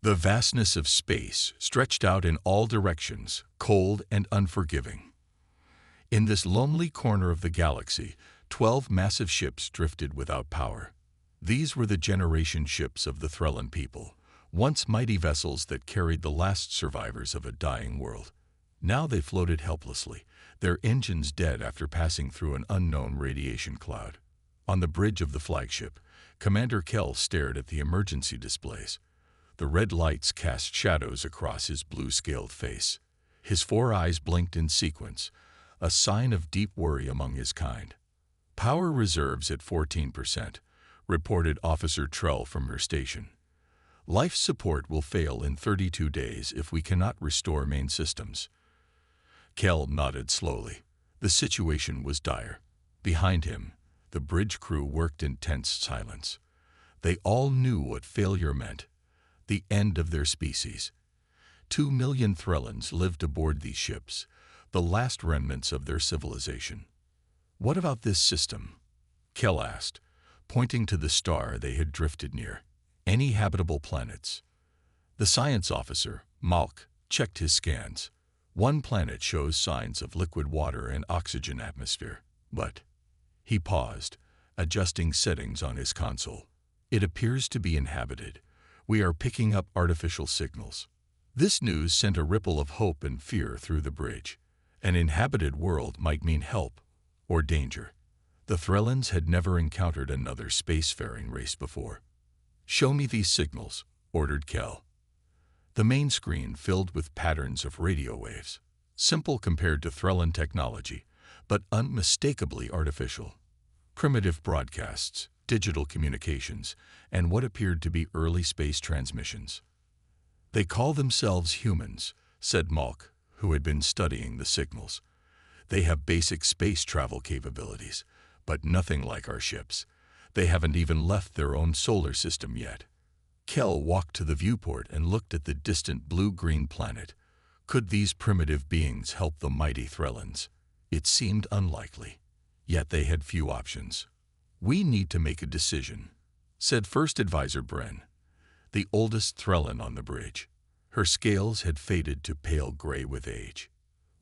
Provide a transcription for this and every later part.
The vastness of space stretched out in all directions, cold and unforgiving. In this lonely corner of the galaxy, 12 massive ships drifted without power. These were the generation ships of the Threllan people, once mighty vessels that carried the last survivors of a dying world. Now they floated helplessly, their engines dead after passing through an unknown radiation cloud. On the bridge of the flagship, Commander Kell stared at the emergency displays. The red lights cast shadows across his blue-scaled face. His 4 eyes blinked in sequence, a sign of deep worry among his kind. "Power reserves at 14%, reported Officer Trell from her station. "Life support will fail in 32 days if we cannot restore main systems." Kell nodded slowly. The situation was dire. Behind him, the bridge crew worked in tense silence. They all knew what failure meant: the end of their species. 2 million Threllans lived aboard these ships, the last remnants of their civilization. "What about this system?" Kell asked, pointing to the star they had drifted near. "Any habitable planets?" The science officer, Malk, checked his scans. One planet shows signs of liquid water and oxygen atmosphere, but... He paused, adjusting settings on his console. "It appears to be inhabited. We are picking up artificial signals." This news sent a ripple of hope and fear through the bridge. An inhabited world might mean help or danger. The Threllans had never encountered another spacefaring race before. "Show me these signals," ordered Kell. The main screen filled with patterns of radio waves, simple compared to Threllan technology, but unmistakably artificial. Primitive broadcasts, digital communications, and what appeared to be early space transmissions. "They call themselves humans," said Malk, who had been studying the signals. "They have basic space travel capabilities, but nothing like our ships. They haven't even left their own solar system yet." Kell walked to the viewport and looked at the distant blue-green planet. Could these primitive beings help the mighty Threllans? It seemed unlikely, yet they had few options. "We need to make a decision," said First Advisor Bren, the oldest Threllan on the bridge. Her scales had faded to pale gray with age.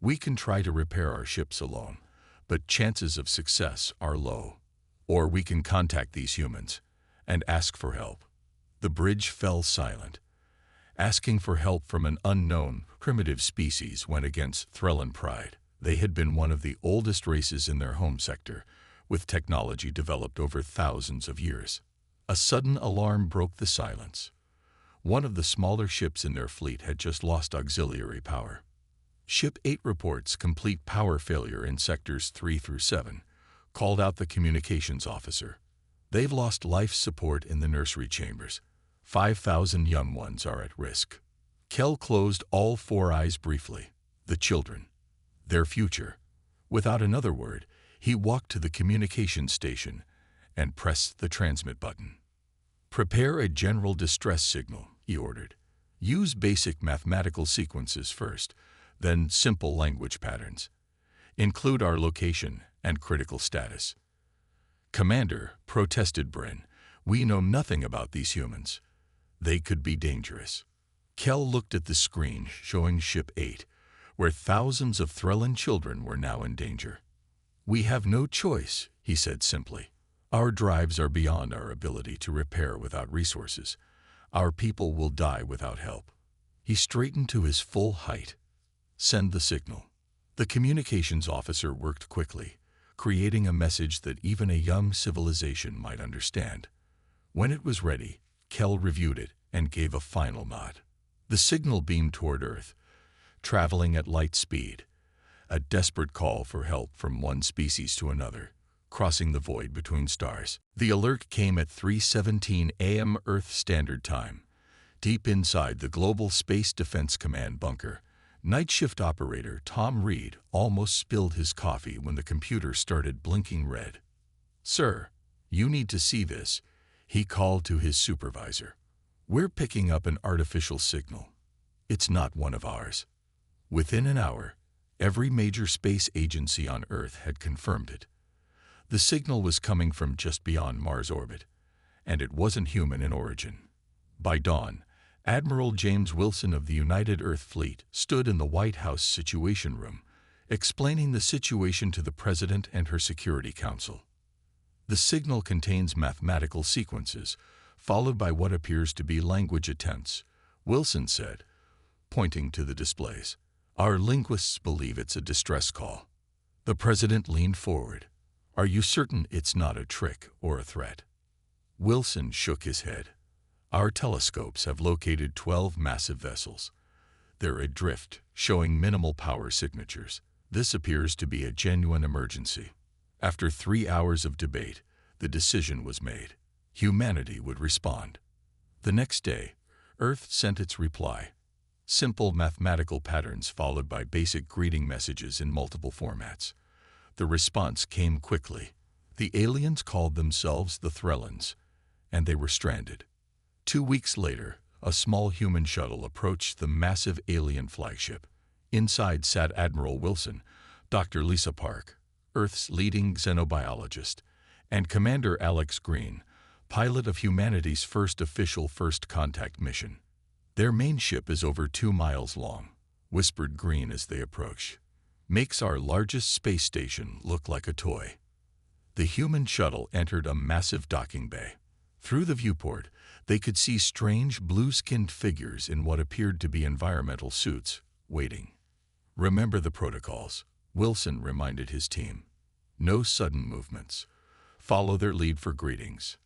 "We can try to repair our ships alone, but chances of success are low. Or we can contact these humans and ask for help." The bridge fell silent. Asking for help from an unknown, primitive species went against Threllan pride. They had been one of the oldest races in their home sector, with technology developed over thousands of years. A sudden alarm broke the silence. One of the smaller ships in their fleet had just lost auxiliary power. "Ship 8 reports complete power failure in sectors 3 through 7, called out the communications officer. "They've lost life support in the nursery chambers. 5,000 young ones are at risk." Kell closed all 4 eyes briefly. The children. Their future. Without another word, he walked to the communications station and pressed the transmit button. "Prepare a general distress signal," he ordered. "Use basic mathematical sequences first, then simple language patterns. Include our location and critical status." "Commander," protested Bren, "we know nothing about these humans. They could be dangerous." Kell looked at the screen showing Ship 8, where thousands of Threllan children were now in danger. "We have no choice," he said simply. "Our drives are beyond our ability to repair without resources. Our people will die without help." He straightened to his full height. "Send the signal." The communications officer worked quickly, creating a message that even a young civilization might understand. When it was ready, Kell reviewed it and gave a final nod. The signal beamed toward Earth, traveling at light speed, a desperate call for help from one species to another, crossing the void between stars. The alert came at 3:17 a.m. Earth Standard Time. Deep inside the Global Space Defense Command bunker, night shift operator Tom Reed almost spilled his coffee when the computer started blinking red. "Sir, you need to see this," he called to his supervisor. "We're picking up an artificial signal. It's not one of ours." Within an hour, every major space agency on Earth had confirmed it. The signal was coming from just beyond Mars' orbit, and it wasn't human in origin. By dawn, Admiral James Wilson of the United Earth Fleet stood in the White House Situation Room, explaining the situation to the President and her Security Council. The signal contains mathematical sequences, followed by what appears to be language attempts, Wilson said, pointing to the displays. Our linguists believe it's a distress call. The President leaned forward. Are you certain it's not a trick or a threat? Wilson shook his head. Our telescopes have located 12 massive vessels. They're adrift, showing minimal power signatures. This appears to be a genuine emergency. After 3 hours of debate, the decision was made. Humanity would respond. The next day, Earth sent its reply. Simple mathematical patterns followed by basic greeting messages in multiple formats. The response came quickly. The aliens called themselves the Threllans, and they were stranded. 2 weeks later, a small human shuttle approached the massive alien flagship. Inside sat Admiral Wilson, Dr. Lisa Park, Earth's leading xenobiologist, and Commander Alex Green, pilot of humanity's first official first contact mission. Their main ship is over 2 miles long, whispered Green as they approached. Makes our largest space station look like a toy. The human shuttle entered a massive docking bay. Through the viewport, they could see strange blue-skinned figures in what appeared to be environmental suits, waiting. Remember the protocols, Wilson reminded his team. No sudden movements. Follow their lead for greetings.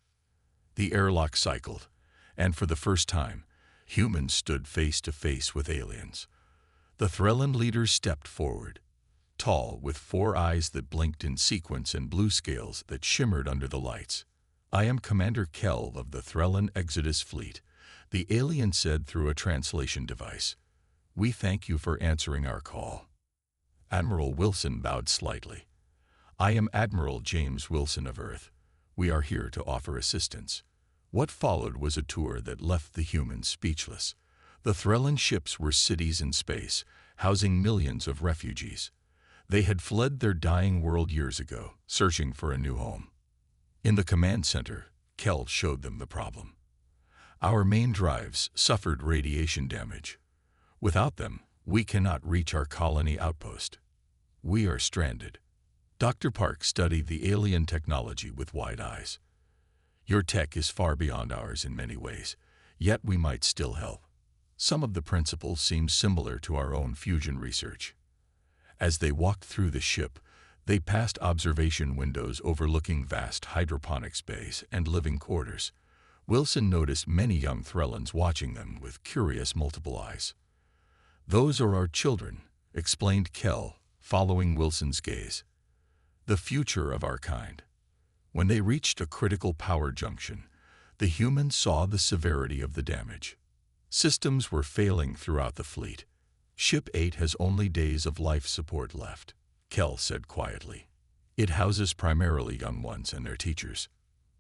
The airlock cycled, and for the first time, humans stood face to face with aliens. The Threllan leaders stepped forward, tall, with 4 eyes that blinked in sequence and blue scales that shimmered under the lights. I am Commander Kell of the Threllan Exodus Fleet, the alien said through a translation device. We thank you for answering our call. Admiral Wilson bowed slightly. I am Admiral James Wilson of Earth. We are here to offer assistance. What followed was a tour that left the humans speechless. The Threllan ships were cities in space, housing millions of refugees. They had fled their dying world years ago, searching for a new home. In the command center, Kell showed them the problem. Our main drives suffered radiation damage. Without them, we cannot reach our colony outpost. We are stranded. Dr. Park studied the alien technology with wide eyes. Your tech is far beyond ours in many ways, yet we might still help. Some of the principles seem similar to our own fusion research. As they walked through the ship, they passed observation windows overlooking vast hydroponics bays and living quarters. Wilson noticed many young Threllans watching them with curious multiple eyes. Those are our children, explained Kell, following Wilson's gaze. The future of our kind. When they reached a critical power junction, the humans saw the severity of the damage. Systems were failing throughout the fleet. Ship 8 has only days of life support left, Kell said quietly. It houses primarily young ones and their teachers.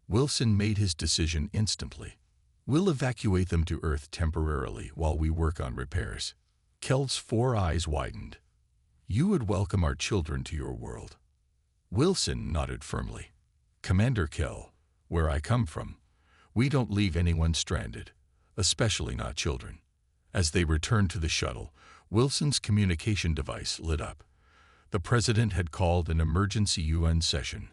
Wilson made his decision instantly. We'll evacuate them to Earth temporarily while we work on repairs. Kell's 4 eyes widened. You would welcome our children to your world. Wilson nodded firmly. Commander Kell, where I come from, we don't leave anyone stranded, especially not children. As they returned to the shuttle, Wilson's communication device lit up. The President had called an emergency UN session.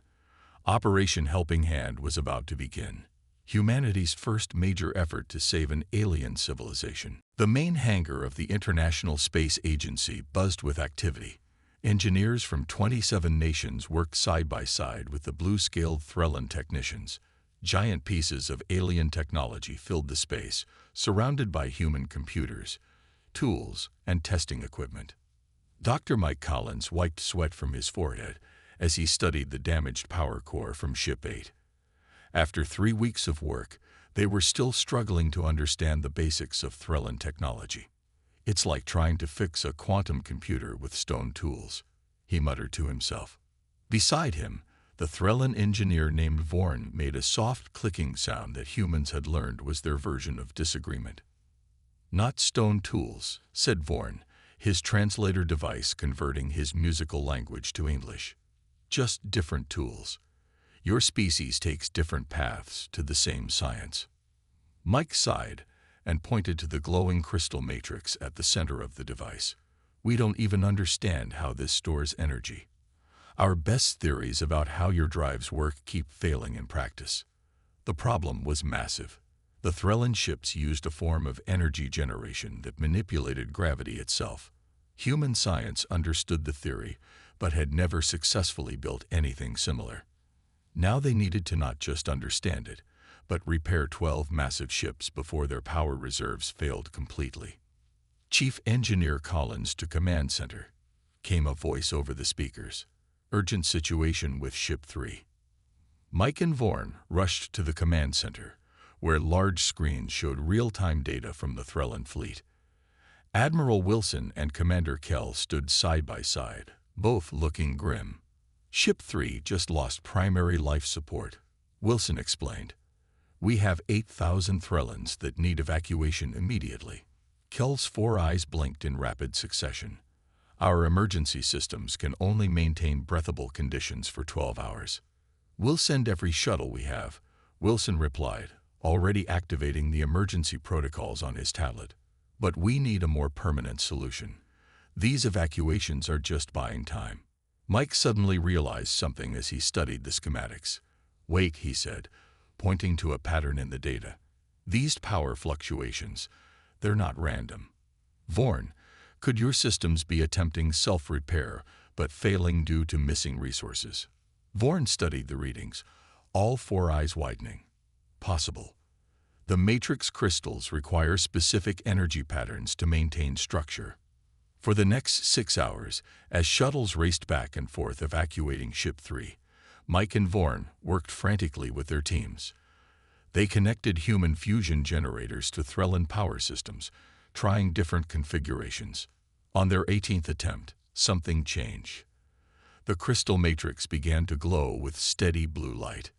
Operation Helping Hand was about to begin, humanity's first major effort to save an alien civilization. The main hangar of the International Space Agency buzzed with activity. Engineers from 27 nations worked side by side with the blue-scaled Threllan technicians. Giant pieces of alien technology filled the space, surrounded by human computers, tools, and testing equipment. Dr. Mike Collins wiped sweat from his forehead as he studied the damaged power core from Ship 8. After 3 weeks of work, they were still struggling to understand the basics of Threllan technology. It's like trying to fix a quantum computer with stone tools, he muttered to himself. Beside him, the Threllan engineer named Vorn made a soft clicking sound that humans had learned was their version of disagreement. Not stone tools, said Vorn, his translator device converting his musical language to English. Just different tools. Your species takes different paths to the same science. Mike sighed and pointed to the glowing crystal matrix at the center of the device. "We don't even understand how this stores energy. Our best theories about how your drives work keep failing in practice." The problem was massive. The Threllan ships used a form of energy generation that manipulated gravity itself. Human science understood the theory, but had never successfully built anything similar. Now they needed to not just understand it, but repair 12 massive ships before their power reserves failed completely. "Chief Engineer Collins to Command Center," came a voice over the speakers. "Urgent situation with Ship 3. Mike and Vorn rushed to the command center, where large screens showed real-time data from the Threllan fleet. Admiral Wilson and Commander Kell stood side by side, both looking grim. "Ship 3 just lost primary life support," Wilson explained. "We have 8,000 Threllans that need evacuation immediately." Kell's 4 eyes blinked in rapid succession. "Our emergency systems can only maintain breathable conditions for 12 hours. "We'll send every shuttle we have," Wilson replied, already activating the emergency protocols on his tablet. "But we need a more permanent solution. These evacuations are just buying time." Mike suddenly realized something as he studied the schematics. "Wait," he said, pointing to a pattern in the data. "These power fluctuations, they're not random. Vorn, could your systems be attempting self-repair but failing due to missing resources?" Vorn studied the readings, all 4 eyes widening. "Possible. The matrix crystals require specific energy patterns to maintain structure." For the next 6 hours, as shuttles raced back and forth evacuating Ship 3, Mike and Vorn worked frantically with their teams. They connected human fusion generators to Threllan power systems, trying different configurations. On their 18th attempt, something changed. The crystal matrix began to glow with steady blue light.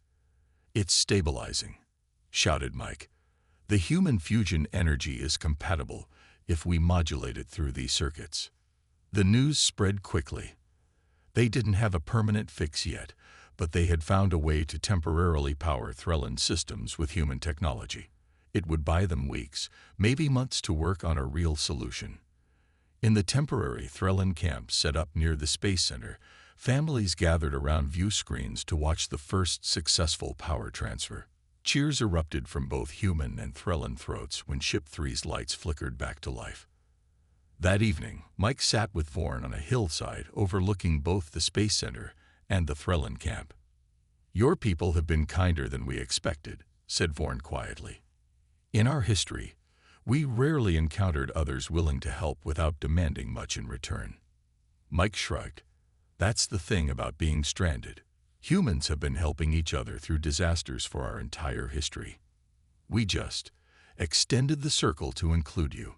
"It's stabilizing," shouted Mike. "The human fusion energy is compatible if we modulate it through these circuits." The news spread quickly. They didn't have a permanent fix yet, but they had found a way to temporarily power Threllan systems with human technology. It would buy them weeks, maybe months to work on a real solution. In the temporary Threllan camp set up near the Space Center, families gathered around view screens to watch the first successful power transfer. Cheers erupted from both human and Threllan throats when Ship 3's lights flickered back to life. That evening, Mike sat with Vorn on a hillside overlooking both the Space Center and the Threllan camp. "Your people have been kinder than we expected," said Vorn quietly. "In our history, we rarely encountered others willing to help without demanding much in return." Mike shrugged. "That's the thing about being stranded. Humans have been helping each other through disasters for our entire history. We just extended the circle to include you."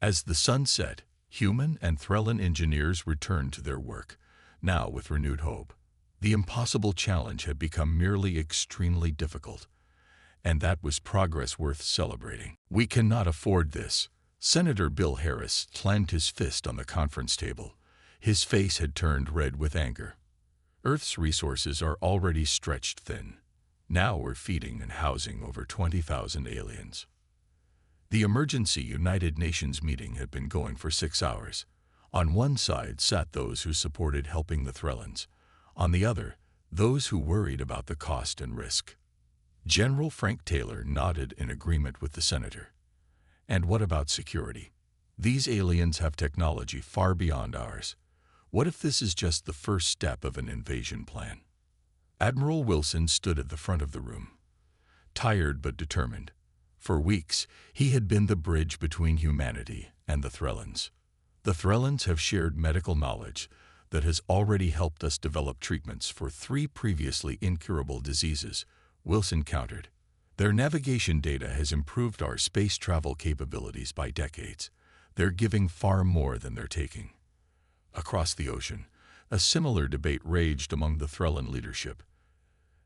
As the sun set, human and Threllan engineers returned to their work, now with renewed hope. The impossible challenge had become merely extremely difficult, and that was progress worth celebrating. "We cannot afford this." Senator Bill Harris clenched his fist on the conference table. His face had turned red with anger. "Earth's resources are already stretched thin. Now we're feeding and housing over 20,000 aliens." The emergency United Nations meeting had been going for 6 hours. On one side sat those who supported helping the Threllans. On the other, those who worried about the cost and risk. General Frank Taylor nodded in agreement with the senator. "And what about security? These aliens have technology far beyond ours. What if this is just the first step of an invasion plan?" Admiral Wilson stood at the front of the room, tired but determined. For weeks, he had been the bridge between humanity and the Threllans. The Threllans have shared medical knowledge that has already helped us develop treatments for 3 previously incurable diseases, Wilson countered. "Their navigation data has improved our space travel capabilities by decades. They're giving far more than they're taking." Across the ocean, a similar debate raged among the Threllan leadership.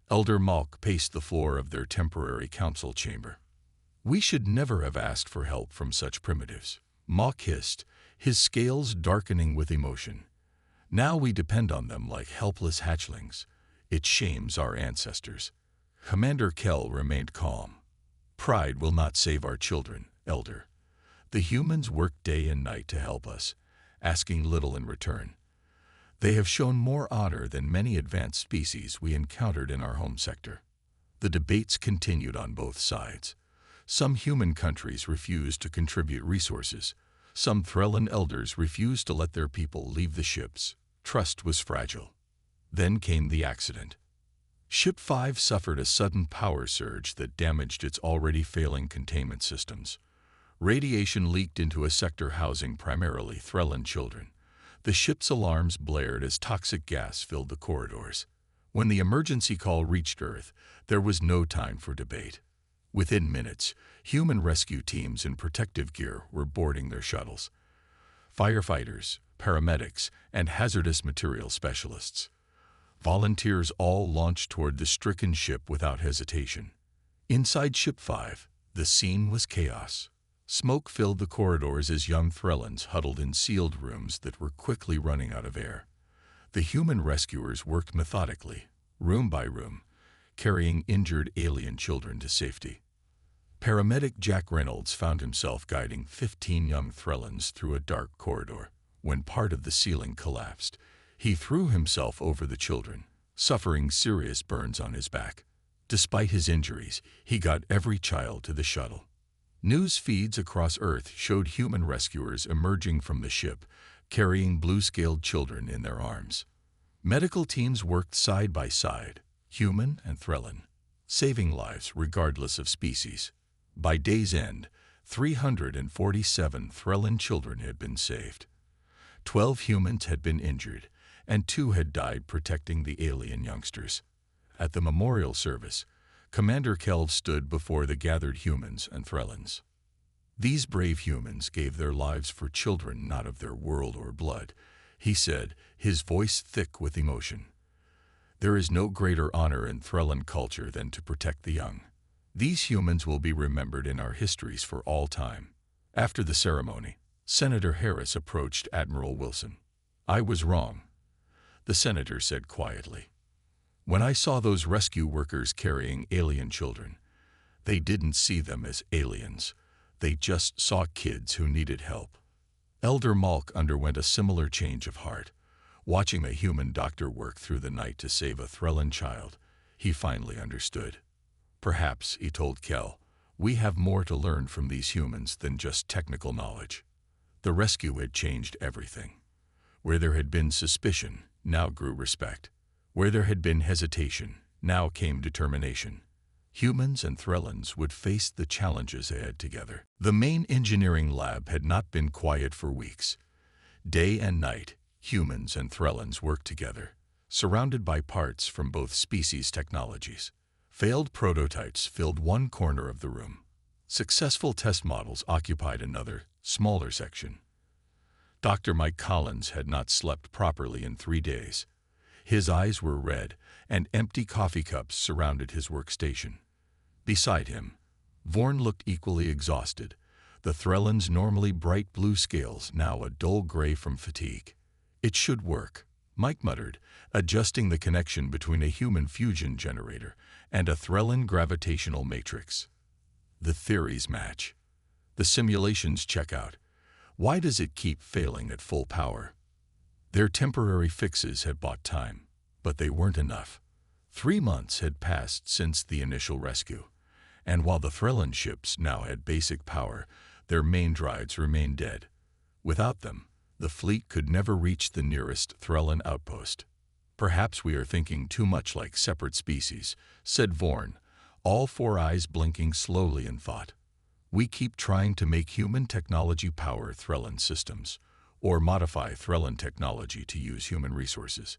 Elder Malk paced the floor of their temporary council chamber. "We should never have asked for help from such primitives," Malk hissed, his scales darkening with emotion. "Now we depend on them like helpless hatchlings. It shames our ancestors." Commander Kell remained calm. Pride will not save our children, Elder. The humans work day and night to help us, asking little in return. They have shown more honor than many advanced species we encountered in our home sector. The debates continued on both sides. Some human countries refused to contribute resources. Some Threllan elders refused to let their people leave the ships. Trust was fragile. Then came the accident. Ship 5 suffered a sudden power surge that damaged its already failing containment systems. Radiation leaked into a sector housing primarily Threllan children. The ship's alarms blared as toxic gas filled the corridors. When the emergency call reached Earth, there was no time for debate. Within minutes, human rescue teams in protective gear were boarding their shuttles. Firefighters, paramedics, and hazardous material specialists. Volunteers all launched toward the stricken ship without hesitation. Inside Ship 5, the scene was chaos. Smoke filled the corridors as young Threllans huddled in sealed rooms that were quickly running out of air. The human rescuers worked methodically, room by room, carrying injured alien children to safety. Paramedic Jack Reynolds found himself guiding 15 young Threllans through a dark corridor. When part of the ceiling collapsed, he threw himself over the children, suffering serious burns on his back. Despite his injuries, he got every child to the shuttle. News feeds across Earth showed human rescuers emerging from the ship, carrying blue-scaled children in their arms. Medical teams worked side by side, human and Threllan, saving lives regardless of species. By day's end, 347 Threllan children had been saved. 12 humans had been injured, and 2 had died protecting the alien youngsters. At the memorial service, Commander Keld stood before the gathered humans and Threllans. These brave humans gave their lives for children not of their world or blood, he said, his voice thick with emotion. There is no greater honor in Threllan culture than to protect the young. These humans will be remembered in our histories for all time. After the ceremony, Senator Harris approached Admiral Wilson. I was wrong, the senator said quietly. When I saw those rescue workers carrying alien children, they didn't see them as aliens. They just saw kids who needed help. Elder Malk underwent a similar change of heart. Watching a human doctor work through the night to save a Threllan child, he finally understood. Perhaps, he told Kell, we have more to learn from these humans than just technical knowledge. The rescue had changed everything. Where there had been suspicion, now grew respect. Where there had been hesitation, now came determination. Humans and Threllans would face the challenges ahead together. The main engineering lab had not been quiet for weeks. Day and night, humans and Threllans worked together, surrounded by parts from both species' technologies. Failed prototypes filled one corner of the room. Successful test models occupied another, smaller section. Dr. Mike Collins had not slept properly in 3 days. His eyes were red, and empty coffee cups surrounded his workstation. Beside him, Vorn looked equally exhausted, the Threllan's normally bright blue scales now a dull gray from fatigue. It should work, Mike muttered, adjusting the connection between a human fusion generator and a Threllan gravitational matrix. The theories match. The simulations check out. Why does it keep failing at full power? Their temporary fixes had bought time, but they weren't enough. 3 months had passed since the initial rescue, and while the Threllan ships now had basic power, their main drives remained dead. Without them, the fleet could never reach the nearest Threllan outpost. Perhaps we are thinking too much like separate species, said Vorn, all 4 eyes blinking slowly in thought. We keep trying to make human technology power Threllan systems, or modify Threllan technology to use human resources.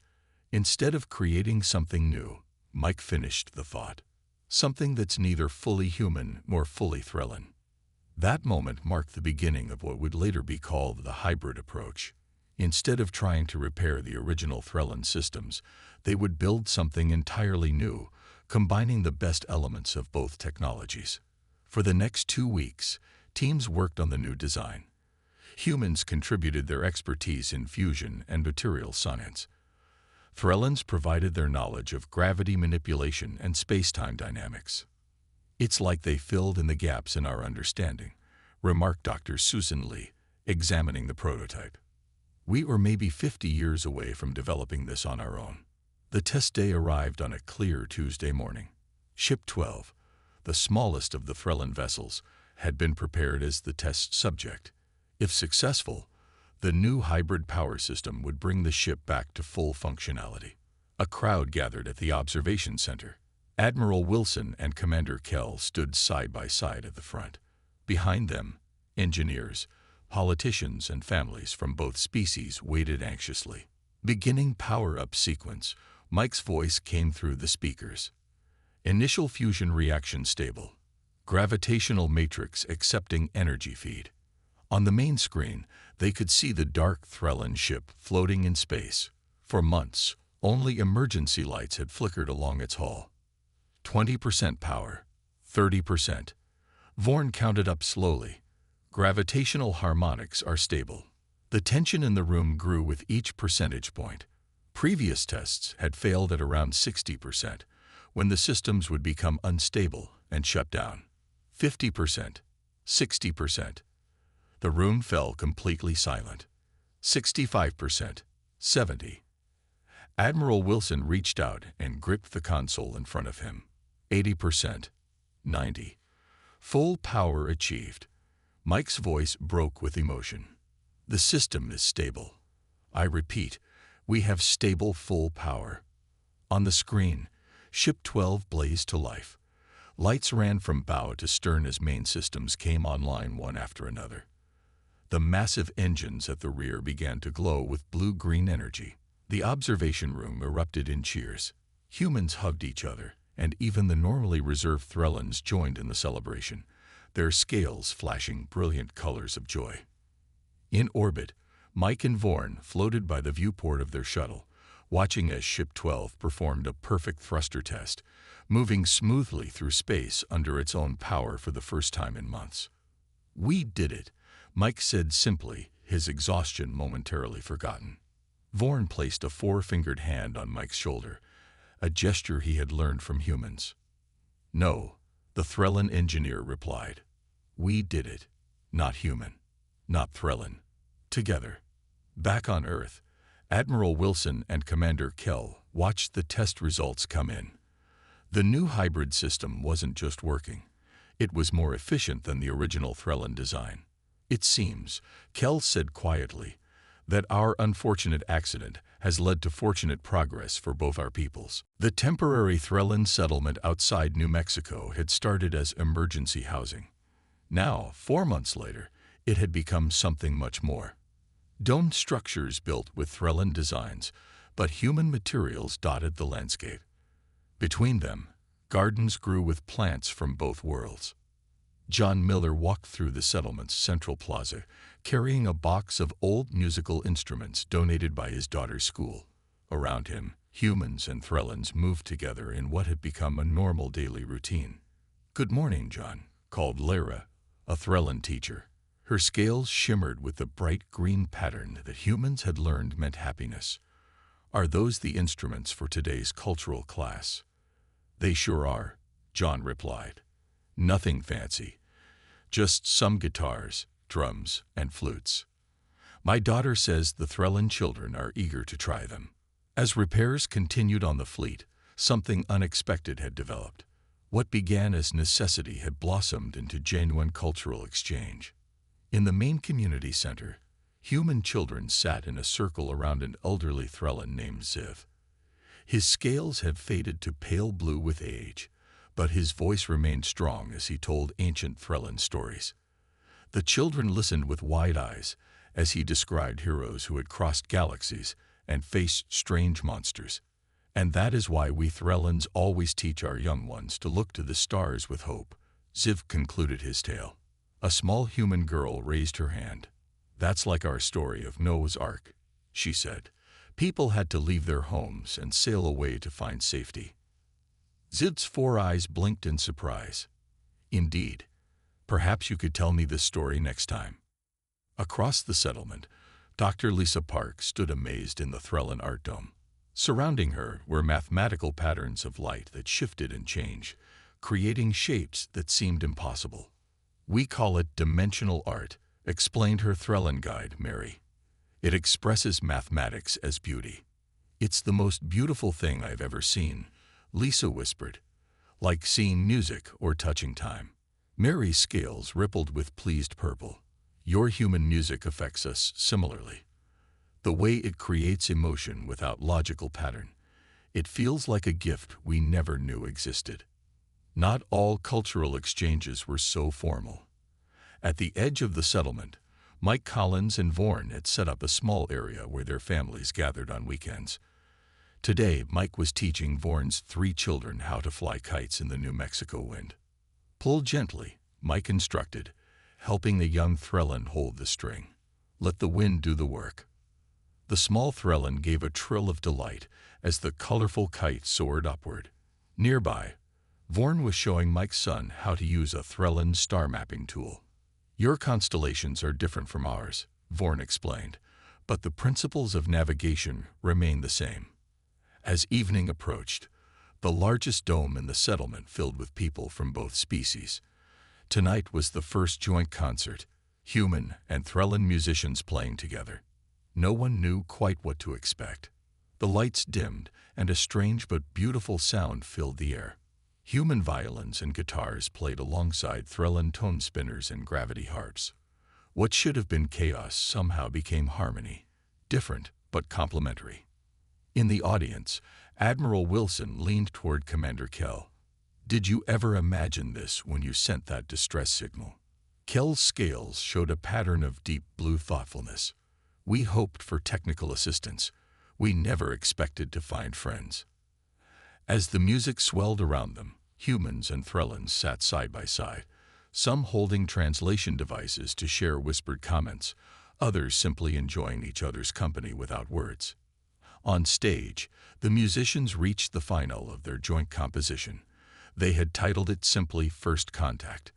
Instead of creating something new, Mike finished the thought. Something that's neither fully human nor fully Threllan. That moment marked the beginning of what would later be called the hybrid approach. Instead of trying to repair the original Threllan systems, they would build something entirely new, combining the best elements of both technologies. For the next 2 weeks, teams worked on the new design. Humans contributed their expertise in fusion and material science. Threllans provided their knowledge of gravity manipulation and space-time dynamics. It's like they filled in the gaps in our understanding, remarked Dr. Susan Lee, examining the prototype. We were maybe 50 years away from developing this on our own. The test day arrived on a clear Tuesday morning. Ship 12, the smallest of the Threllan vessels, had been prepared as the test subject. If successful, the new hybrid power system would bring the ship back to full functionality. A crowd gathered at the observation center. Admiral Wilson and Commander Kell stood side by side at the front. Behind them, engineers, politicians, and families from both species waited anxiously. Beginning power-up sequence, Mike's voice came through the speakers. Initial fusion reaction stable. Gravitational matrix accepting energy feed. On the main screen, they could see the dark Threllan ship floating in space. For months, only emergency lights had flickered along its hull. 20% power, 30%. Vorn counted up slowly. Gravitational harmonics are stable. The tension in the room grew with each percentage point. Previous tests had failed at around 60%, when the systems would become unstable and shut down. 50%, 60%. The room fell completely silent. 65%, 70%. Admiral Wilson reached out and gripped the console in front of him. 80%, 90%. Full power achieved. Mike's voice broke with emotion. The system is stable. I repeat, we have stable full power. On the screen, Ship 12 blazed to life. Lights ran from bow to stern as main systems came online one after another. The massive engines at the rear began to glow with blue-green energy. The observation room erupted in cheers. Humans hugged each other, and even the normally reserved Threllans joined in the celebration, their scales flashing brilliant colors of joy. In orbit, Mike and Vorn floated by the viewport of their shuttle, watching as Ship 12 performed a perfect thruster test, moving smoothly through space under its own power for the first time in months. "We did it," Mike said simply, his exhaustion momentarily forgotten. Vorn placed a four-fingered hand on Mike's shoulder, a gesture he had learned from humans. "No," the Threllan engineer replied. "We did it. Not human. Not Threllan. Together." Back on Earth, Admiral Wilson and Commander Kell watched the test results come in. The new hybrid system wasn't just working. It was more efficient than the original Threllan design. "It seems," Kell said quietly, "that our unfortunate accident has led to fortunate progress for both our peoples." The temporary Threllan settlement outside New Mexico had started as emergency housing. Now, 4 months later, it had become something much more. Domed structures built with Threllan designs, but human materials dotted the landscape. Between them, gardens grew with plants from both worlds. John Miller walked through the settlement's central plaza, carrying a box of old musical instruments donated by his daughter's school. Around him, humans and Threllans moved together in what had become a normal daily routine. "Good morning, John," called Lara, a Threllan teacher. Her scales shimmered with the bright green pattern that humans had learned meant happiness. "Are those the instruments for today's cultural class?" "They sure are," John replied. "Nothing fancy. Just some guitars, drums, and flutes. My daughter says the Threllan children are eager to try them." As repairs continued on the fleet, something unexpected had developed. What began as necessity had blossomed into genuine cultural exchange. In the main community center, human children sat in a circle around an elderly Threllan named Ziv. His scales had faded to pale blue with age, but his voice remained strong as he told ancient Threllan stories. The children listened with wide eyes as he described heroes who had crossed galaxies and faced strange monsters. "And that is why we Threllans always teach our young ones to look to the stars with hope," Ziv concluded his tale. A small human girl raised her hand. "That's like our story of Noah's Ark," she said. "People had to leave their homes and sail away to find safety." Ziv's 4 eyes blinked in surprise. "Indeed. Perhaps you could tell me this story next time." Across the settlement, Dr. Lisa Park stood amazed in the Threllan art dome. Surrounding her were mathematical patterns of light that shifted and changed, creating shapes that seemed impossible. "We call it dimensional art," explained her Threllan guide, Mary. "It expresses mathematics as beauty." "It's the most beautiful thing I've ever seen," Lisa whispered, "like seeing music or touching time." Mary's scales rippled with pleased purple. "Your human music affects us similarly. The way it creates emotion without logical pattern. It feels like a gift we never knew existed." Not all cultural exchanges were so formal. At the edge of the settlement, Mike Collins and Vorn had set up a small area where their families gathered on weekends. Today, Mike was teaching Vorn's 3 children how to fly kites in the New Mexico wind. "Pull gently," Mike instructed, helping the young Threllan hold the string. "Let the wind do the work." The small Threllan gave a trill of delight as the colorful kite soared upward. Nearby, Vorn was showing Mike's son how to use a Threllan star mapping tool. "Your constellations are different from ours," Vorn explained, "but the principles of navigation remain the same." As evening approached, the largest dome in the settlement filled with people from both species. Tonight was the first joint concert, human and Threllan musicians playing together. No one knew quite what to expect. The lights dimmed, and a strange but beautiful sound filled the air. Human violins and guitars played alongside Threllan tone spinners and gravity harps. What should have been chaos somehow became harmony, different but complementary. In the audience, Admiral Wilson leaned toward Commander Kell. "Did you ever imagine this when you sent that distress signal?" Kell's scales showed a pattern of deep blue thoughtfulness. "We hoped for technical assistance. We never expected to find friends." As the music swelled around them, humans and Threllans sat side by side, some holding translation devices to share whispered comments, others simply enjoying each other's company without words. On stage, the musicians reached the final of their joint composition. They had titled it simply First Contact,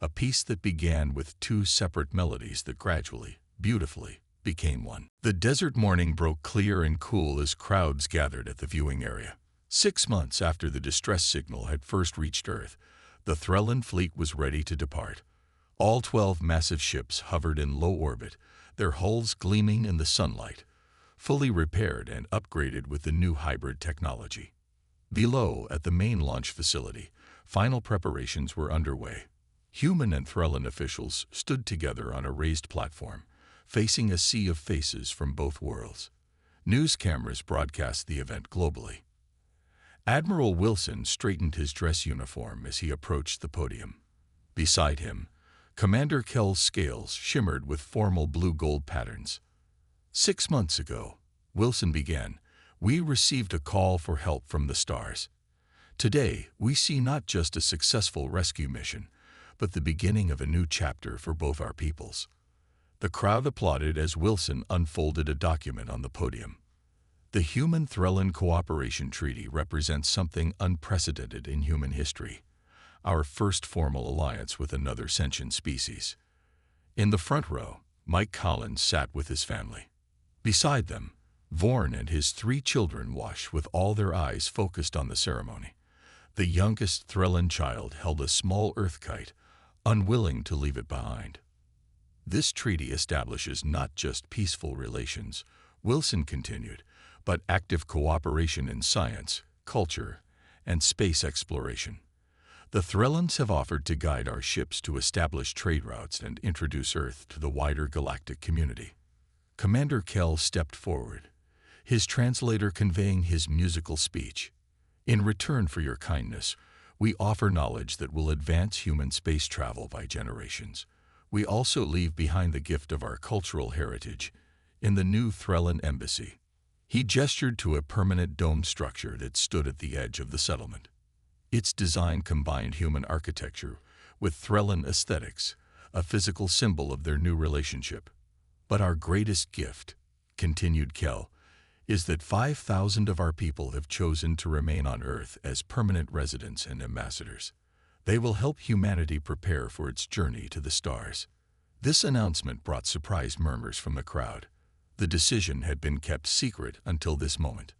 a piece that began with 2 separate melodies that gradually, beautifully, became one. The desert morning broke clear and cool as crowds gathered at the viewing area. 6 months after the distress signal had first reached Earth, the Threllan fleet was ready to depart. All 12 massive ships hovered in low orbit, their hulls gleaming in the sunlight, fully repaired and upgraded with the new hybrid technology. Below, at the main launch facility, final preparations were underway. Human and Threllan officials stood together on a raised platform, facing a sea of faces from both worlds. News cameras broadcast the event globally. Admiral Wilson straightened his dress uniform as he approached the podium. Beside him, Commander Kell's scales shimmered with formal blue-gold patterns. 6 months ago, Wilson began, we received a call for help from the stars. Today, we see not just a successful rescue mission, but the beginning of a new chapter for both our peoples. The crowd applauded as Wilson unfolded a document on the podium. The Human-Threllan Cooperation Treaty represents something unprecedented in human history, our first formal alliance with another sentient species. In the front row, Mike Collins sat with his family. Beside them, Vorn and his 3 children watched with all their eyes focused on the ceremony. The youngest Threllan child held a small earth kite, unwilling to leave it behind. This treaty establishes not just peaceful relations, Wilson continued, but active cooperation in science, culture, and space exploration. The Threllans have offered to guide our ships to establish trade routes and introduce Earth to the wider galactic community. Commander Kell stepped forward, his translator conveying his musical speech. In return for your kindness, we offer knowledge that will advance human space travel by generations. We also leave behind the gift of our cultural heritage in the new Threllan embassy. He gestured to a permanent dome structure that stood at the edge of the settlement. Its design combined human architecture with Threllan aesthetics, a physical symbol of their new relationship. But our greatest gift, continued Kell, is that 5,000 of our people have chosen to remain on Earth as permanent residents and ambassadors. They will help humanity prepare for its journey to the stars. This announcement brought surprised murmurs from the crowd. The decision had been kept secret until this moment.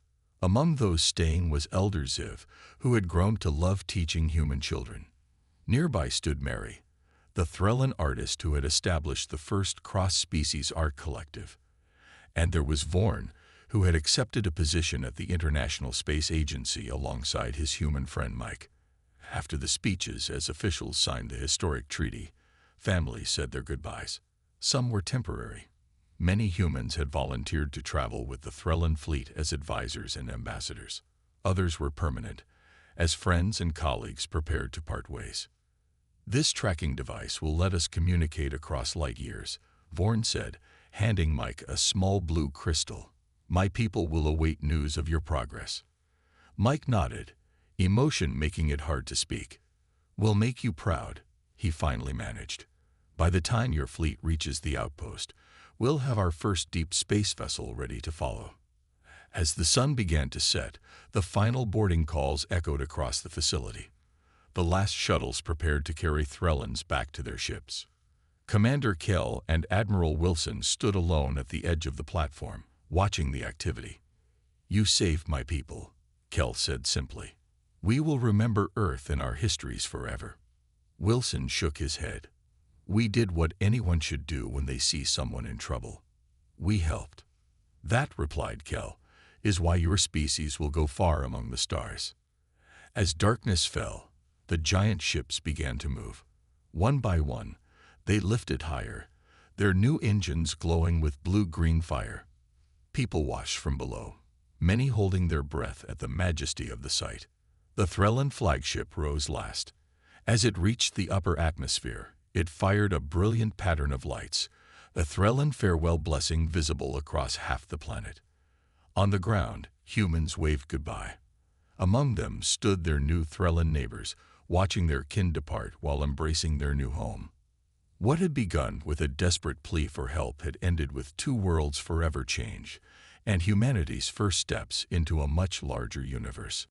Among those staying was Elder Ziv, who had grown to love teaching human children. Nearby stood Mary, the Threllan artist who had established the first cross-species art collective. And there was Vorn, who had accepted a position at the International Space Agency alongside his human friend Mike. After the speeches, as officials signed the historic treaty, families said their goodbyes. Some were temporary. Many humans had volunteered to travel with the Threllan fleet as advisors and ambassadors. Others were permanent, as friends and colleagues prepared to part ways. "This tracking device will let us communicate across light years," Vorn said, handing Mike a small blue crystal. "My people will await news of your progress." Mike nodded, emotion making it hard to speak. "We'll make you proud," he finally managed. "By the time your fleet reaches the outpost, we'll have our first deep space vessel ready to follow." As the sun began to set, the final boarding calls echoed across the facility. The last shuttles prepared to carry Threllans back to their ships. Commander Kell and Admiral Wilson stood alone at the edge of the platform, watching the activity. "You saved my people," Kell said simply. "We will remember Earth in our histories forever." Wilson shook his head. "We did what anyone should do when they see someone in trouble. We helped." "That," replied Kell, "is why your species will go far among the stars." As darkness fell, the giant ships began to move. One by one, they lifted higher, their new engines glowing with blue-green fire. People watched from below, many holding their breath at the majesty of the sight. The Threllan flagship rose last. As it reached the upper atmosphere, it fired a brilliant pattern of lights, a Threllan farewell blessing visible across half the planet. On the ground, humans waved goodbye. Among them stood their new Threllan neighbors, watching their kin depart while embracing their new home. What had begun with a desperate plea for help had ended with two worlds forever changed, and humanity's first steps into a much larger universe.